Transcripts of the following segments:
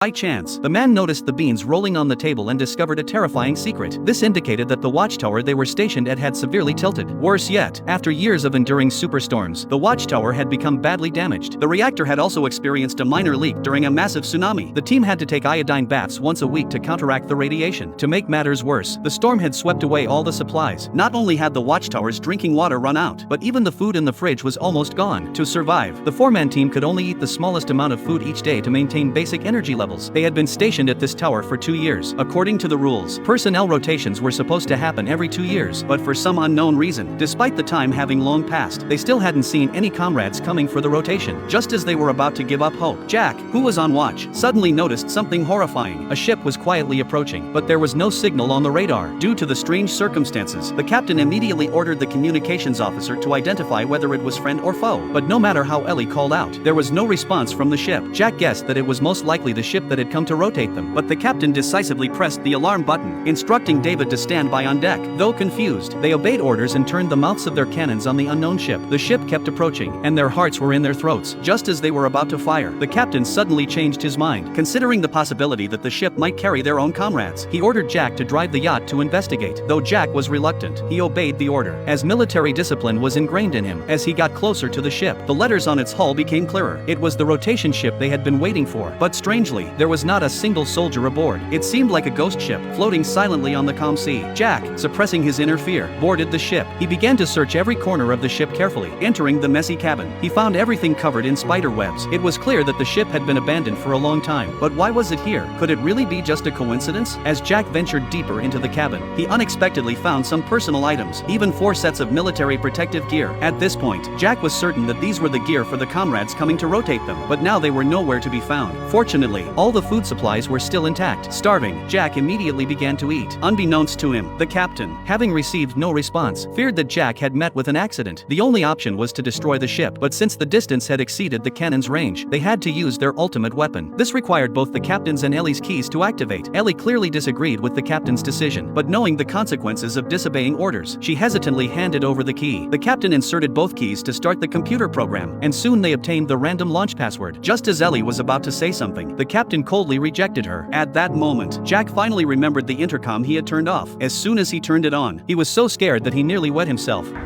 By chance, the man noticed the beans rolling on the table and discovered a terrifying secret. This indicated that the watchtower they were stationed at had severely tilted. Worse yet, after years of enduring superstorms, the watchtower had become badly damaged. The reactor had also experienced a minor leak during a massive tsunami. The team had to take iodine baths once a week to counteract the radiation. To make matters worse, the storm had swept away all the supplies. Not only had the watchtower's drinking water run out, but even the food in the fridge was almost gone. To survive, the four-man team could only eat the smallest amount of food each day to maintain basic energy levels. They had been stationed at this tower for 2 years. According to the rules, personnel rotations were supposed to happen every 2 years, but for some unknown reason, despite the time having long passed, they still hadn't seen any comrades coming for the rotation. Just as they were about to give up hope, Jack, who was on watch, suddenly noticed something horrifying. A ship was quietly approaching, but there was no signal on the radar. Due to the strange circumstances, the captain immediately ordered the communications officer to identify whether it was friend or foe. But no matter how Ellie called out, there was no response from the ship. Jack guessed that it was most likely the ship that had come to rotate them, but the captain decisively pressed the alarm button, instructing David to stand by on deck. Though confused, they obeyed orders and turned the mouths of their cannons on the unknown ship. The ship kept approaching, and their hearts were in their throats. Just as they were about to fire, the captain suddenly changed his mind. Considering the possibility that the ship might carry their own comrades, he ordered Jack to drive the yacht to investigate. Though Jack was reluctant, he obeyed the order, as military discipline was ingrained in him. As he got closer to the ship, the letters on its hull became clearer. It was the rotation ship they had been waiting for. But strangely, there was not a single soldier aboard. It seemed like a ghost ship, floating silently on the calm sea. Jack, suppressing his inner fear, boarded the ship. He began to search every corner of the ship carefully. Entering the messy cabin, he found everything covered in spider webs. It was clear that the ship had been abandoned for a long time. But why was it here? Could it really be just a coincidence? As Jack ventured deeper into the cabin, he unexpectedly found some personal items, even 4 sets of military protective gear. At this point, Jack was certain that these were the gear for the comrades coming to rotate them, but now they were nowhere to be found. Fortunately, all the food supplies were still intact. Starving, Jack immediately began to eat. Unbeknownst to him, the captain, having received no response, feared that Jack had met with an accident. The only option was to destroy the ship, but since the distance had exceeded the cannon's range, they had to use their ultimate weapon. This required both the captain's and Ellie's keys to activate. Ellie clearly disagreed with the captain's decision, but knowing the consequences of disobeying orders, she hesitantly handed over the key. The captain inserted both keys to start the computer program, and soon they obtained the random launch password. Just as Ellie was about to say something, the captain coldly rejected her. At that moment, Jack finally remembered the intercom he had turned off. As soon as he turned it on, he was so scared that he nearly wet himself. Repeat,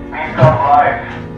please stop live.